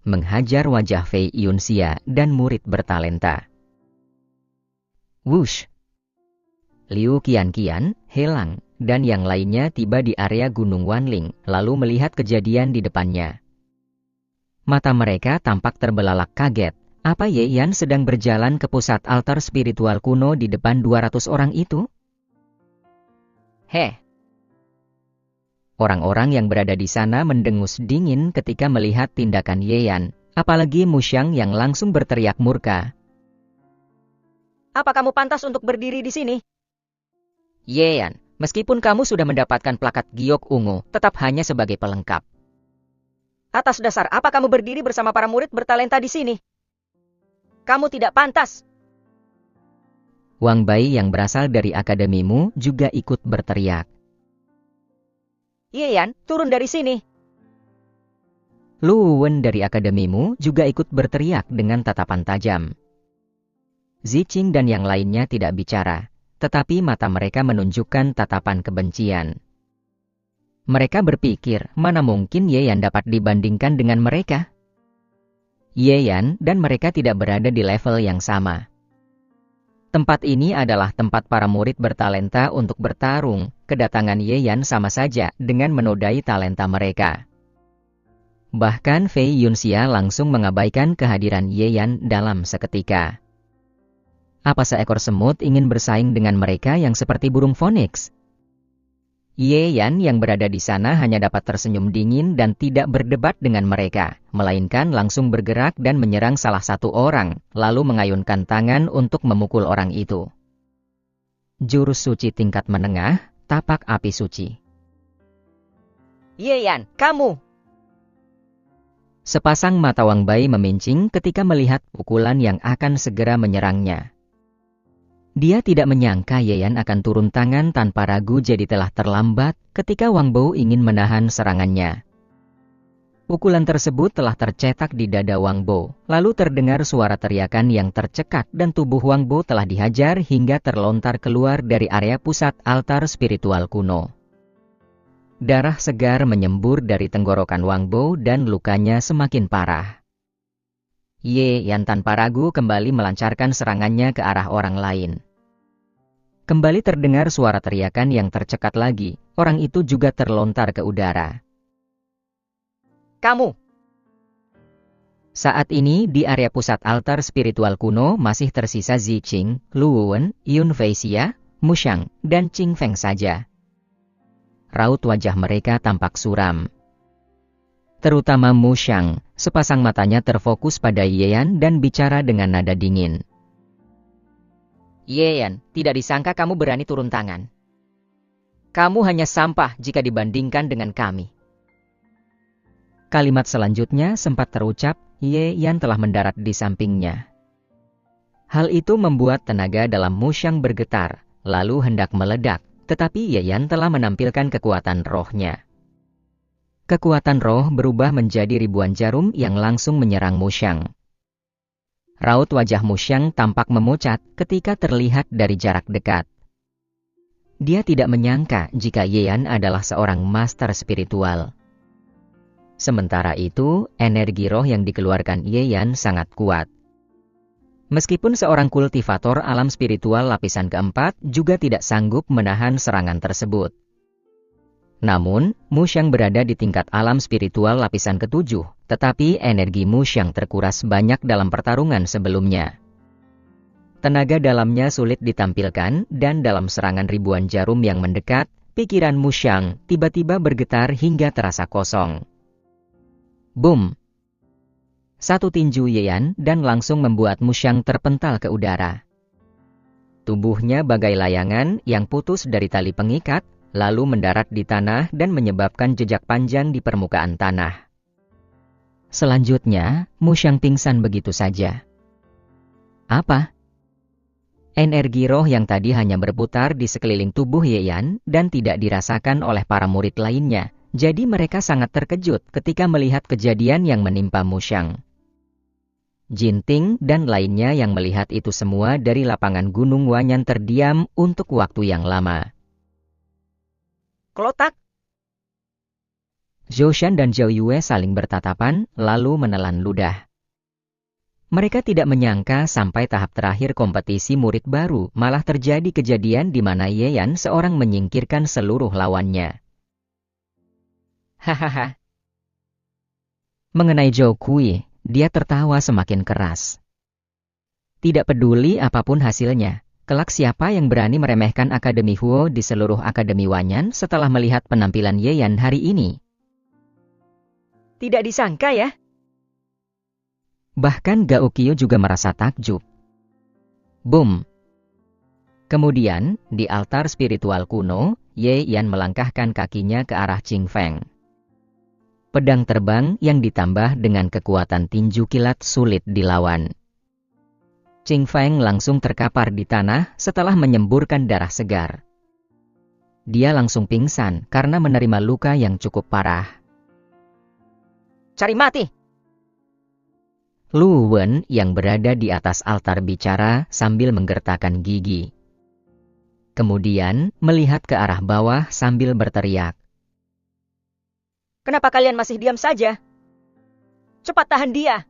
menghajar wajah Fei Yunxia dan murid bertalenta. Wush! Liu Qianqian, Helang, dan yang lainnya tiba di area Gunung Wanling, lalu melihat kejadian di depannya. Mata mereka tampak terbelalak kaget. Apa Ye Yan sedang berjalan ke pusat altar spiritual kuno di depan 200 orang itu? Heh! Orang-orang yang berada di sana mendengus dingin ketika melihat tindakan Ye Yan, apalagi Mu Xiang yang langsung berteriak murka. Apa kamu pantas untuk berdiri di sini? Ye Yan, meskipun kamu sudah mendapatkan plakat giok ungu, tetap hanya sebagai pelengkap. Atas dasar apa kamu berdiri bersama para murid bertalenta di sini? Kamu tidak pantas. Wang Bai yang berasal dari akademimu juga ikut berteriak. Ye Yan, turun dari sini. Lu Wen dari akademimu juga ikut berteriak dengan tatapan tajam. Ziqing dan yang lainnya tidak bicara, tetapi mata mereka menunjukkan tatapan kebencian. Mereka berpikir, mana mungkin Ye Yan dapat dibandingkan dengan mereka? Ye Yan dan mereka tidak berada di level yang sama. Tempat ini adalah tempat para murid bertalenta untuk bertarung. Kedatangan Ye Yan sama saja dengan menodai talenta mereka. Bahkan Fei Yunxia langsung mengabaikan kehadiran Ye Yan dalam seketika. Apa seekor semut ingin bersaing dengan mereka yang seperti burung Phoenix? Ye Yan yang berada di sana hanya dapat tersenyum dingin dan tidak berdebat dengan mereka, melainkan langsung bergerak dan menyerang salah satu orang, lalu mengayunkan tangan untuk memukul orang itu. Jurus suci tingkat menengah, tapak api suci. Ye Yan, kamu! Sepasang mata Wang Bai memincing ketika melihat pukulan yang akan segera menyerangnya. Dia tidak menyangka Ye Yan akan turun tangan tanpa ragu, jadi telah terlambat ketika Wang Bo ingin menahan serangannya. Pukulan tersebut telah tercetak di dada Wang Bo, lalu terdengar suara teriakan yang tercekat dan tubuh Wang Bo telah dihajar hingga terlontar keluar dari area pusat altar spiritual kuno. Darah segar menyembur dari tenggorokan Wang Bo dan lukanya semakin parah. Ye Yan tanpa ragu kembali melancarkan serangannya ke arah orang lain. Kembali terdengar suara teriakan yang tercekat lagi, orang itu juga terlontar ke udara. Kamu! Saat ini di area pusat altar spiritual kuno masih tersisa Ziqing, Lu Wen, Yun Feixia, Mu Xiang, dan Qing Feng saja. Raut wajah mereka tampak suram. Terutama Mu Xiang, sepasang matanya terfokus pada Ye Yan dan bicara dengan nada dingin. Ye Yan, tidak disangka kamu berani turun tangan. Kamu hanya sampah jika dibandingkan dengan kami. Kalimat selanjutnya sempat terucap, Ye Yan telah mendarat di sampingnya. Hal itu membuat tenaga dalam Mu Xiang bergetar, lalu hendak meledak, tetapi Ye Yan telah menampilkan kekuatan rohnya. Kekuatan roh berubah menjadi ribuan jarum yang langsung menyerang Mu Xiang. Raut wajah Mu Xiang tampak memucat ketika terlihat dari jarak dekat. Dia tidak menyangka jika Ye Yan adalah seorang master spiritual. Sementara itu, energi roh yang dikeluarkan Ye Yan sangat kuat. Meskipun seorang kultivator alam spiritual lapisan keempat juga tidak sanggup menahan serangan tersebut. Namun, Mu Xiang berada di tingkat alam spiritual lapisan ketujuh, tetapi energi Mu Xiang terkuras banyak dalam pertarungan sebelumnya. Tenaga dalamnya sulit ditampilkan, dan dalam serangan ribuan jarum yang mendekat, pikiran Mu Xiang tiba-tiba bergetar hingga terasa kosong. Boom! Satu tinju Ye Yan dan langsung membuat Mu Xiang terpental ke udara. Tubuhnya bagai layangan yang putus dari tali pengikat, lalu mendarat di tanah dan menyebabkan jejak panjang di permukaan tanah. Selanjutnya, Mu Xiang pingsan begitu saja. Apa? Energi roh yang tadi hanya berputar di sekeliling tubuh Ye Yan dan tidak dirasakan oleh para murid lainnya, jadi mereka sangat terkejut ketika melihat kejadian yang menimpa Mu Xiang. Jin Ting dan lainnya yang melihat itu semua dari lapangan Gunung Wanyan terdiam untuk waktu yang lama. Klotak! Zhou Shan dan Zhao Yue saling bertatapan, lalu menelan ludah. Mereka tidak menyangka sampai tahap terakhir kompetisi murid baru, malah terjadi kejadian di mana Ye Yan seorang menyingkirkan seluruh lawannya. Hahaha. Mengenai Zhou Kui, dia tertawa semakin keras. Tidak peduli apapun hasilnya, kelak siapa yang berani meremehkan Akademi Huo di seluruh Akademi Wanyan setelah melihat penampilan Ye Yan hari ini. Tidak disangka ya? Bahkan Gao Qiu juga merasa takjub. Boom! Kemudian, di altar spiritual kuno, Ye Yan melangkahkan kakinya ke arah Qing Feng. Pedang terbang yang ditambah dengan kekuatan tinju kilat sulit dilawan. Qing Feng langsung terkapar di tanah setelah menyemburkan darah segar. Dia langsung pingsan karena menerima luka yang cukup parah. Cari mati! Lu Wen yang berada di atas altar bicara sambil menggertakkan gigi. Kemudian melihat ke arah bawah sambil berteriak. Kenapa kalian masih diam saja? Cepat tahan dia!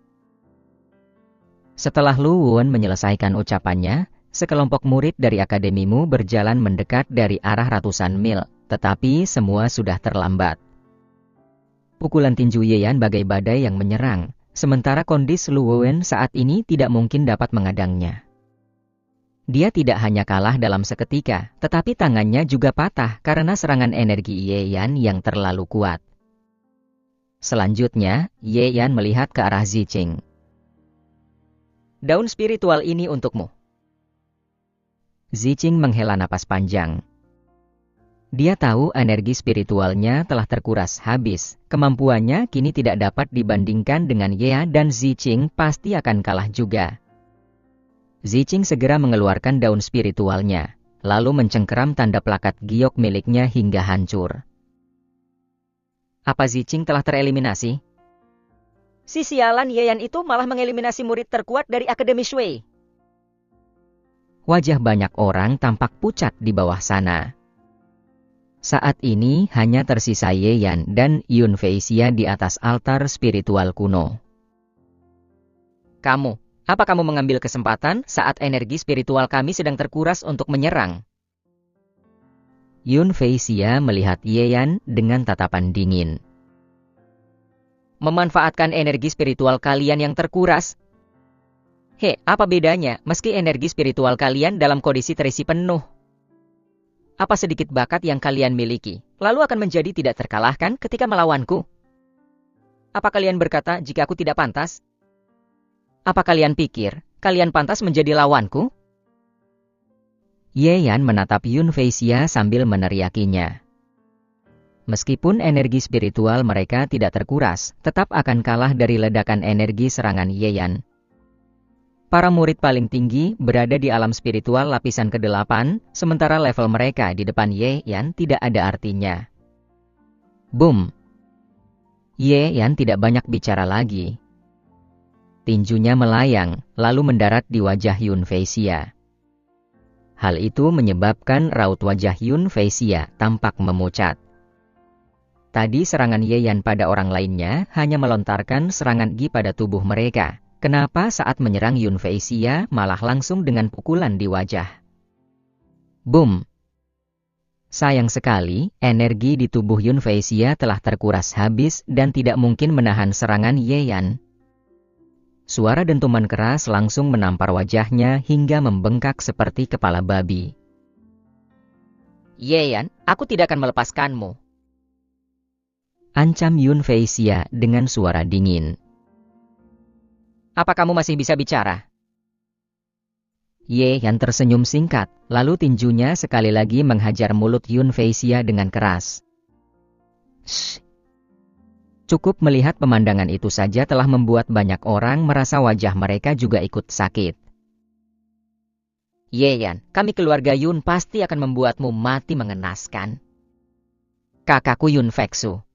Setelah Lu Wen menyelesaikan ucapannya, sekelompok murid dari akademimu berjalan mendekat dari arah ratusan mil, tetapi semua sudah terlambat. Pukulan tinju Ye Yan bagai badai yang menyerang, sementara kondisi Lu Wen saat ini tidak mungkin dapat mengadangnya. Dia tidak hanya kalah dalam seketika, tetapi tangannya juga patah karena serangan energi Ye Yan yang terlalu kuat. Selanjutnya, Ye Yan melihat ke arah Ziqing. Daun spiritual ini untukmu. Ziqing menghela napas panjang. Dia tahu energi spiritualnya telah terkuras habis, kemampuannya kini tidak dapat dibandingkan dengan Ye dan Ziqing pasti akan kalah juga. Ziqing segera mengeluarkan daun spiritualnya, lalu mencengkeram tanda plakat giok miliknya hingga hancur. Apa Ziqing telah tereliminasi? Si sialan Ye Yan itu malah mengeliminasi murid terkuat dari Akademi Shui. Wajah banyak orang tampak pucat di bawah sana. Saat ini hanya tersisa Ye Yan dan Yun Feixia di atas altar spiritual kuno. Kamu, apa kamu mengambil kesempatan saat energi spiritual kami sedang terkuras untuk menyerang? Yun Feixia melihat Ye Yan dengan tatapan dingin. Memanfaatkan energi spiritual kalian yang terkuras? Apa bedanya meski energi spiritual kalian dalam kondisi terisi penuh? Apa sedikit bakat yang kalian miliki, lalu akan menjadi tidak terkalahkan ketika melawanku? Apa kalian berkata jika aku tidak pantas? Apa kalian pikir, kalian pantas menjadi lawanku? Ye Yan menatap Yun Feixia sambil meneriakinya. Meskipun energi spiritual mereka tidak terkuras, tetap akan kalah dari ledakan energi serangan Ye Yan. Para murid paling tinggi berada di alam spiritual lapisan ke-8, sementara level mereka di depan Ye Yan tidak ada artinya. Boom! Ye Yan tidak banyak bicara lagi. Tinjunya melayang, lalu mendarat di wajah Yun Feixia. Hal itu menyebabkan raut wajah Yun Feixia tampak memucat. Tadi serangan Ye Yan pada orang lainnya hanya melontarkan serangan Gi pada tubuh mereka. Kenapa saat menyerang Yun Feixia malah langsung dengan pukulan di wajah? Boom! Sayang sekali, energi di tubuh Yun Feixia telah terkuras habis dan tidak mungkin menahan serangan Ye Yan. Suara dentuman keras langsung menampar wajahnya hingga membengkak seperti kepala babi. Ye Yan, aku tidak akan melepaskanmu. Ancam Yun Feixia dengan suara dingin. Apa kamu masih bisa bicara? Ye Yan tersenyum singkat, lalu tinjunya sekali lagi menghajar mulut Yun Feixia dengan keras. Shh. Cukup melihat pemandangan itu saja telah membuat banyak orang merasa wajah mereka juga ikut sakit. Ye Yan, kami keluarga Yun pasti akan membuatmu mati mengenaskan. Kakakku Yun Feixu.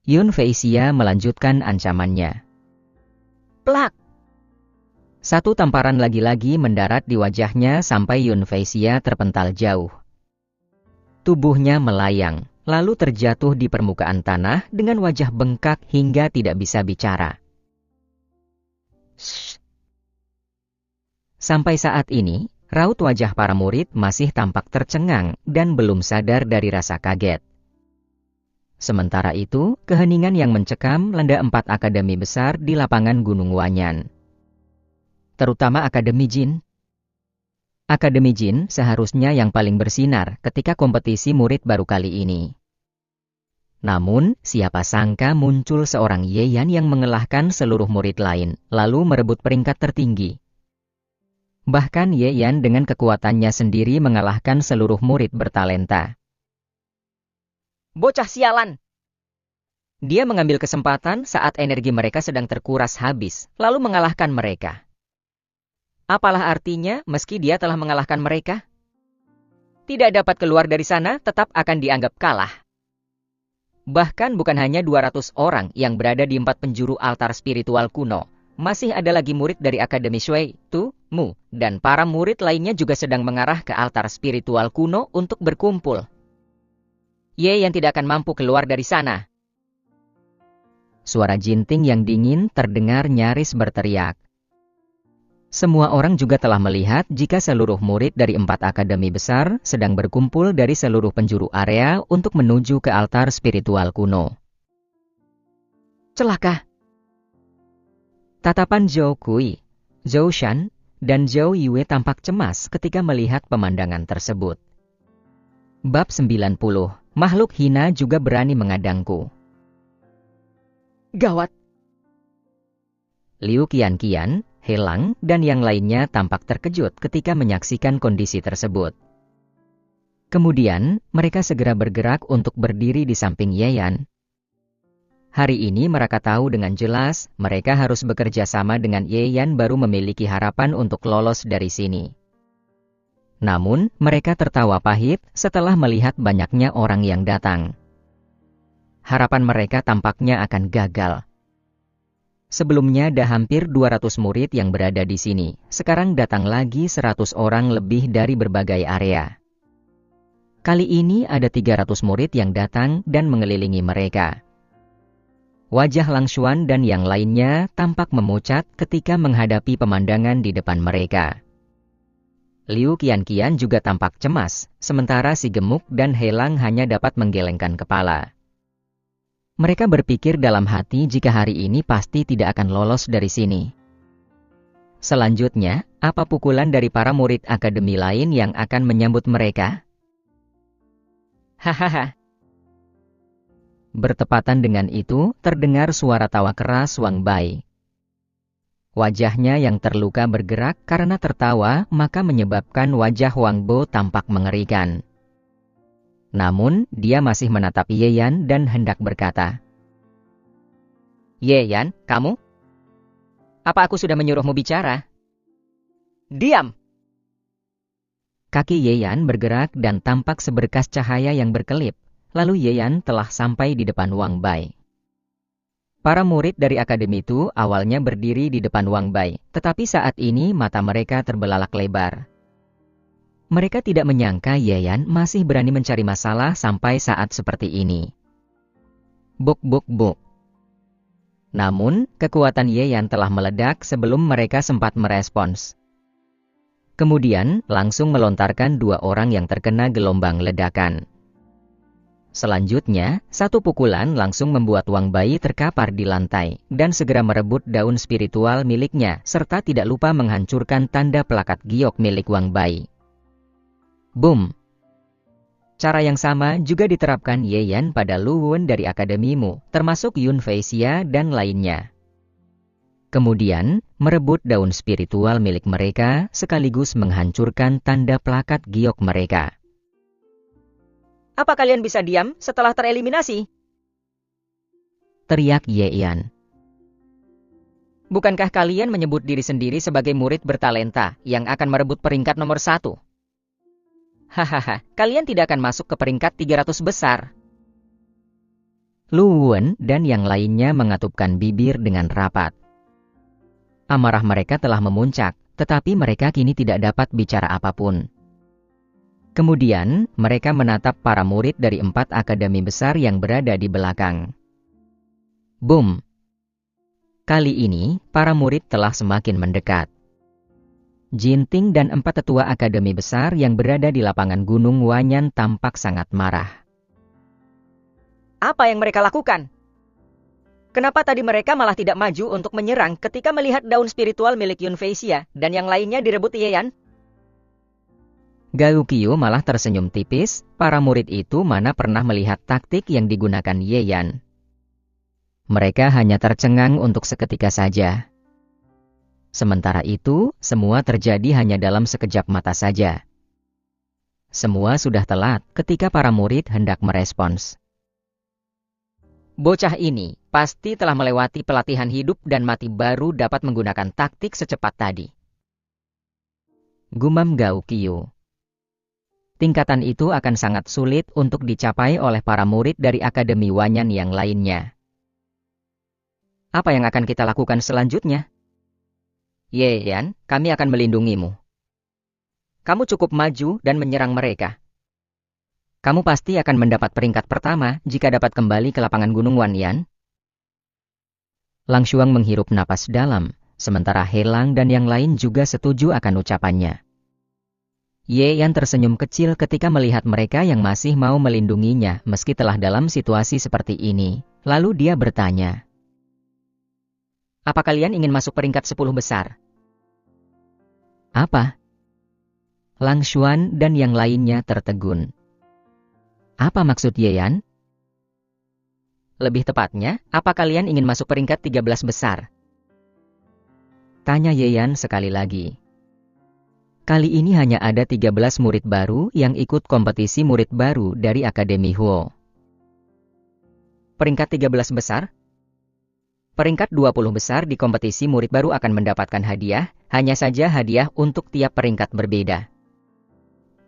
Yun Feixia melanjutkan ancamannya. Plak! Satu tamparan lagi-lagi mendarat di wajahnya sampai Yun Feixia terpental jauh. Tubuhnya melayang, lalu terjatuh di permukaan tanah dengan wajah bengkak hingga tidak bisa bicara. Shh. Sampai saat ini, raut wajah para murid masih tampak tercengang dan belum sadar dari rasa kaget. Sementara itu, keheningan yang mencekam melanda 4 akademi besar di lapangan Gunung Wanyan. Terutama Akademi Jin. Akademi Jin seharusnya yang paling bersinar ketika kompetisi murid baru kali ini. Namun, siapa sangka muncul seorang Yeyan yang mengalahkan seluruh murid lain, lalu merebut peringkat tertinggi. Bahkan Yeyan dengan kekuatannya sendiri mengalahkan seluruh murid bertalenta. Bocah sialan! Dia mengambil kesempatan saat energi mereka sedang terkuras habis, lalu mengalahkan mereka. Apalah artinya meski dia telah mengalahkan mereka? Tidak dapat keluar dari sana, tetap akan dianggap kalah. Bahkan bukan hanya 200 orang yang berada di 4 penjuru altar spiritual kuno. Masih ada lagi murid dari Akademi Shui, Tu, Mu, dan para murid lainnya juga sedang mengarah ke altar spiritual kuno untuk berkumpul. Ye yang tidak akan mampu keluar dari sana. Suara Jinting yang dingin terdengar nyaris berteriak. Semua orang juga telah melihat jika seluruh murid dari 4 akademi besar sedang berkumpul dari seluruh penjuru area untuk menuju ke altar spiritual kuno. Celaka! Tatapan Zhou Kui, Zhou Shan, dan Zhou Yue tampak cemas ketika melihat pemandangan tersebut. Bab 90. Makhluk hina juga berani mengadangku. Gawat! Liu Qianqian, Helang, dan yang lainnya tampak terkejut ketika menyaksikan kondisi tersebut. Kemudian, mereka segera bergerak untuk berdiri di samping Yeyan. Hari ini mereka tahu dengan jelas, mereka harus bekerja sama dengan Yeyan baru memiliki harapan untuk lolos dari sini. Namun, mereka tertawa pahit setelah melihat banyaknya orang yang datang. Harapan mereka tampaknya akan gagal. Sebelumnya ada hampir 200 murid yang berada di sini. Sekarang datang lagi 100 orang lebih dari berbagai area. Kali ini ada 300 murid yang datang dan mengelilingi mereka. Wajah Lang Xuan dan yang lainnya tampak memucat ketika menghadapi pemandangan di depan mereka. Liu Qianqian juga tampak cemas, sementara si gemuk dan Helang hanya dapat menggelengkan kepala. Mereka berpikir dalam hati jika hari ini pasti tidak akan lolos dari sini. Selanjutnya, apa pukulan dari para murid akademi lain yang akan menyambut mereka? Hahaha. Bertepatan dengan itu, terdengar suara tawa keras Wang Bai. Wajahnya yang terluka bergerak karena tertawa, maka menyebabkan wajah Wang Bo tampak mengerikan. Namun, dia masih menatap Yeyan dan hendak berkata, Yeyan, kamu? Apa aku sudah menyuruhmu bicara? Diam! Kaki Yeyan bergerak dan tampak seberkas cahaya yang berkelip, lalu Yeyan telah sampai di depan Wang Bai. Para murid dari akademi itu awalnya berdiri di depan Wang Bai, tetapi saat ini mata mereka terbelalak lebar. Mereka tidak menyangka Yeyan masih berani mencari masalah sampai saat seperti ini. Buk buk buk. Namun, kekuatan Yeyan telah meledak sebelum mereka sempat merespons. Kemudian, langsung melontarkan 2 orang yang terkena gelombang ledakan. Selanjutnya, satu pukulan langsung membuat Wang Bai terkapar di lantai, dan segera merebut daun spiritual miliknya, serta tidak lupa menghancurkan tanda pelakat giok milik Wang Bai. Boom! Cara yang sama juga diterapkan Yeyan pada Lu Wen dari akademimu, termasuk Yun Feixia dan lainnya. Kemudian, merebut daun spiritual milik mereka, sekaligus menghancurkan tanda pelakat giok mereka. Apa kalian bisa diam setelah tereliminasi? Teriak Yeyan. Bukankah kalian menyebut diri sendiri sebagai murid bertalenta yang akan merebut peringkat nomor 1? Hahaha, kalian tidak akan masuk ke peringkat 300 besar. Lu Wen dan yang lainnya mengatupkan bibir dengan rapat. Amarah mereka telah memuncak, tetapi mereka kini tidak dapat bicara apapun. Kemudian, mereka menatap para murid dari 4 akademi besar yang berada di belakang. Boom! Kali ini, para murid telah semakin mendekat. Jinting dan 4 tetua akademi besar yang berada di lapangan Gunung Wanyan tampak sangat marah. Apa yang mereka lakukan? Kenapa tadi mereka malah tidak maju untuk menyerang ketika melihat daun spiritual milik Yunfei Xia dan yang lainnya direbut Ye Yan? Gao Qiu malah tersenyum tipis, para murid itu mana pernah melihat taktik yang digunakan Ye Yan. Mereka hanya tercengang untuk seketika saja. Sementara itu, semua terjadi hanya dalam sekejap mata saja. Semua sudah telat ketika para murid hendak merespons. Bocah ini pasti telah melewati pelatihan hidup dan mati baru dapat menggunakan taktik secepat tadi. Gumam Gao Qiu. Tingkatan itu akan sangat sulit untuk dicapai oleh para murid dari Akademi Wanyan yang lainnya. Apa yang akan kita lakukan selanjutnya? Ye Yan, kami akan melindungimu. Kamu cukup maju dan menyerang mereka. Kamu pasti akan mendapat peringkat pertama jika dapat kembali ke lapangan Gunung Wanyan. Lang Shuang menghirup napas dalam, sementara Helang dan yang lain juga setuju akan ucapannya. Ye Yan tersenyum kecil ketika melihat mereka yang masih mau melindunginya meski telah dalam situasi seperti ini. Lalu dia bertanya, "Apa kalian ingin masuk peringkat 10 besar?" "Apa?" Lang Xuan dan yang lainnya tertegun. "Apa maksud Ye Yan?" "Lebih tepatnya, apa kalian ingin masuk peringkat 13 besar?" Tanya Ye Yan sekali lagi. Kali ini hanya ada 13 murid baru yang ikut kompetisi murid baru dari Akademi Huo. Peringkat 13 besar? Peringkat 20 besar di kompetisi murid baru akan mendapatkan hadiah, hanya saja hadiah untuk tiap peringkat berbeda.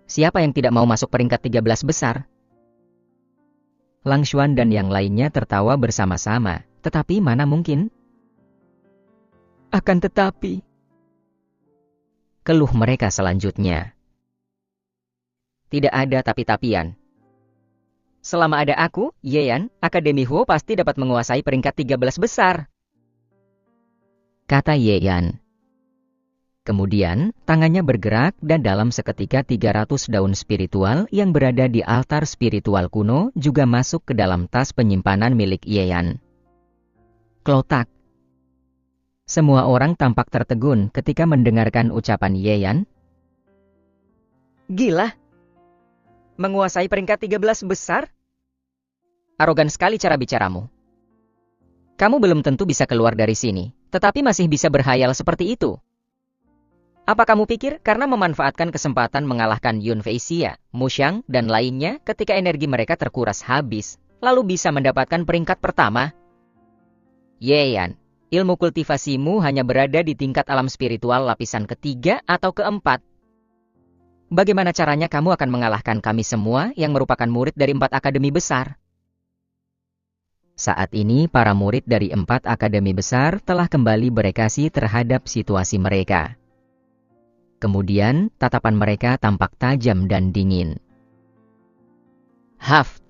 Siapa yang tidak mau masuk peringkat 13 besar? Lang Xuan dan yang lainnya tertawa bersama-sama, tetapi mana mungkin? Akan tetapi, keluh mereka selanjutnya. Tidak ada tapi-tapian. Selama ada aku, Ye Yan, Akademi Huo pasti dapat menguasai peringkat 13 besar. Kata Ye Yan. Kemudian, tangannya bergerak dan dalam seketika 300 daun spiritual yang berada di altar spiritual kuno juga masuk ke dalam tas penyimpanan milik Ye Yan. Klotak. Semua orang tampak tertegun ketika mendengarkan ucapan Ye Yan. Gila! Menguasai peringkat 13 besar? Arogan sekali cara bicaramu. Kamu belum tentu bisa keluar dari sini, tetapi masih bisa berhayal seperti itu. Apa kamu pikir karena memanfaatkan kesempatan mengalahkan Yunfei Xia, Mu Xiang, dan lainnya ketika energi mereka terkuras habis, lalu bisa mendapatkan peringkat pertama? Ye Yan, ilmu kultivasimu hanya berada di tingkat alam spiritual lapisan ketiga atau keempat. Bagaimana caranya kamu akan mengalahkan kami semua yang merupakan murid dari 4 akademi besar? Saat ini para murid dari 4 akademi besar telah kembali bereaksi terhadap situasi mereka. Kemudian, tatapan mereka tampak tajam dan dingin. Haf!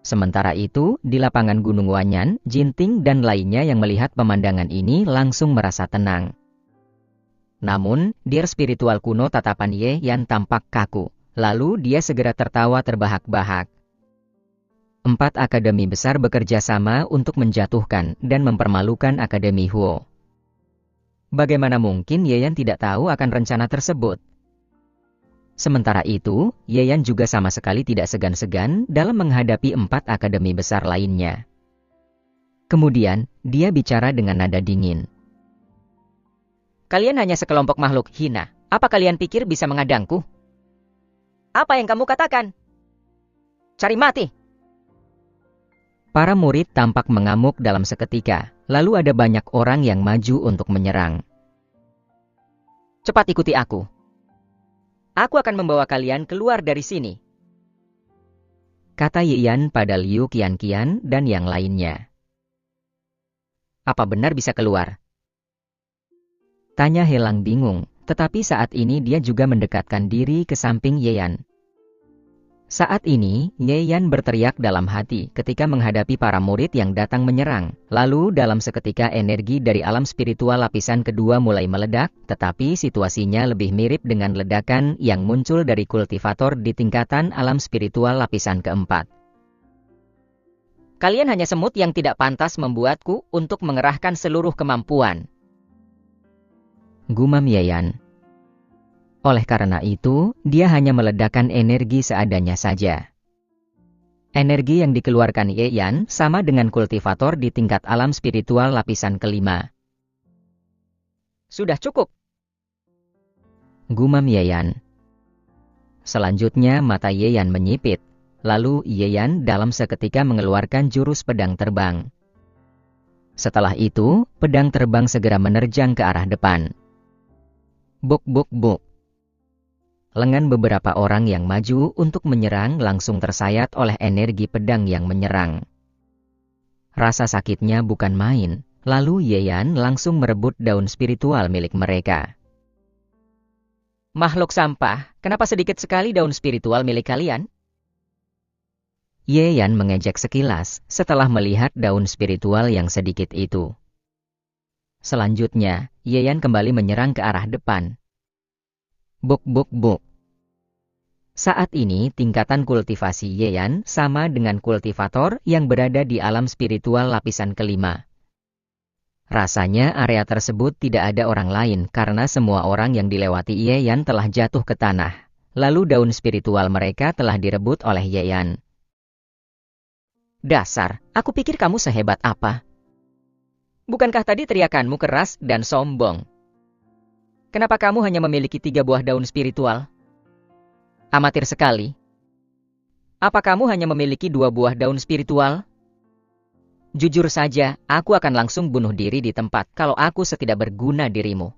Sementara itu, di lapangan Gunung Wanyan, Jinting dan lainnya yang melihat pemandangan ini langsung merasa tenang. Namun, dir spiritual kuno tatapan Ye Yan tampak kaku. Lalu dia segera tertawa terbahak-bahak. 4 akademi besar bekerja sama untuk menjatuhkan dan mempermalukan Akademi Huo. Bagaimana mungkin Ye Yan tidak tahu akan rencana tersebut? Sementara itu, Ye Yan juga sama sekali tidak segan-segan dalam menghadapi 4 akademi besar lainnya. Kemudian, dia bicara dengan nada dingin. Kalian hanya sekelompok makhluk hina. Apa kalian pikir bisa mengadangku? Apa yang kamu katakan? Cari mati! Para murid tampak mengamuk dalam seketika, lalu ada banyak orang yang maju untuk menyerang. Cepat ikuti aku. Aku akan membawa kalian keluar dari sini. Kata Ye Yan pada Liu Qianqian dan yang lainnya. Apa benar bisa keluar? Tanya Helang bingung, tetapi saat ini dia juga mendekatkan diri ke samping Yeyan. Saat ini, Yeyan berteriak dalam hati ketika menghadapi para murid yang datang menyerang. Lalu dalam seketika energi dari alam spiritual lapisan kedua mulai meledak, tetapi situasinya lebih mirip dengan ledakan yang muncul dari kultivator di tingkatan alam spiritual lapisan keempat. Kalian hanya semut yang tidak pantas membuatku untuk mengerahkan seluruh kemampuan. Gumam Yeyan. Oleh karena itu, dia hanya meledakkan energi seadanya saja. Energi yang dikeluarkan Yeyan sama dengan kultivator di tingkat alam spiritual lapisan kelima. Sudah cukup. Gumam Yeyan. Selanjutnya mata Yeyan menyipit, lalu Yeyan dalam seketika mengeluarkan jurus pedang terbang. Setelah itu, pedang terbang segera menerjang ke arah depan. Buk buk buk. Lengan beberapa orang yang maju untuk menyerang langsung tersayat oleh energi pedang yang menyerang. Rasa sakitnya bukan main, lalu Yeyan langsung merebut daun spiritual milik mereka. Makhluk sampah, kenapa sedikit sekali daun spiritual milik kalian? Yeyan mengejek sekilas setelah melihat daun spiritual yang sedikit itu. Selanjutnya, Yeyan kembali menyerang ke arah depan. Buk buk buk. Saat ini tingkatan kultivasi Yeyan sama dengan kultivator yang berada di alam spiritual lapisan kelima. Rasanya area tersebut tidak ada orang lain karena semua orang yang dilewati Yeyan telah jatuh ke tanah. Lalu daun spiritual mereka telah direbut oleh Yeyan. Dasar, aku pikir kamu sehebat apa? Bukankah tadi teriakanmu keras dan sombong? Kenapa kamu hanya memiliki 3 buah daun spiritual? Amatir sekali. Apa kamu hanya memiliki 2 buah daun spiritual? Jujur saja, aku akan langsung bunuh diri di tempat kalau aku setidak berguna dirimu.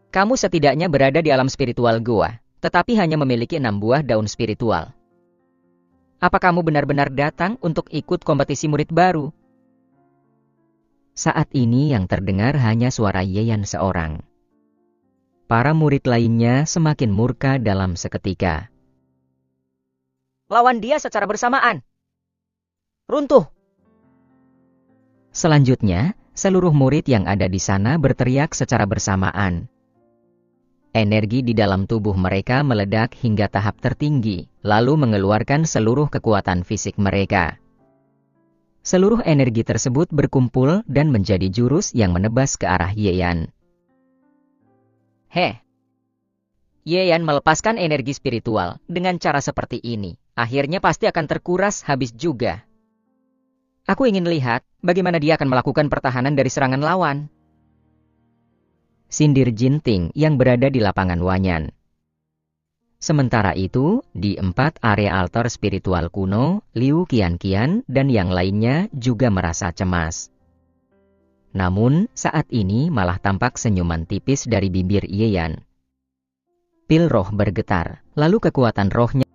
Kamu setidaknya berada di alam spiritual gua, tetapi hanya memiliki 6 buah daun spiritual. Apa kamu benar-benar datang untuk ikut kompetisi murid baru? Saat ini yang terdengar hanya suara Yeyan seorang. Para murid lainnya semakin murka dalam seketika. Lawan dia secara bersamaan. Runtuh. Selanjutnya, seluruh murid yang ada di sana berteriak secara bersamaan. Energi di dalam tubuh mereka meledak hingga tahap tertinggi, lalu mengeluarkan seluruh kekuatan fisik mereka. Seluruh energi tersebut berkumpul dan menjadi jurus yang menebas ke arah Yeyan. Yeyan melepaskan energi spiritual dengan cara seperti ini. Akhirnya pasti akan terkuras habis juga. Aku ingin lihat bagaimana dia akan melakukan pertahanan dari serangan lawan. Sindir Jinting yang berada di lapangan Wanyan. Sementara itu, di 4 area altar spiritual kuno, Liu Qianqian dan yang lainnya juga merasa cemas. Namun, saat ini malah tampak senyuman tipis dari bibir Yeyan. Pil roh bergetar, lalu kekuatan rohnya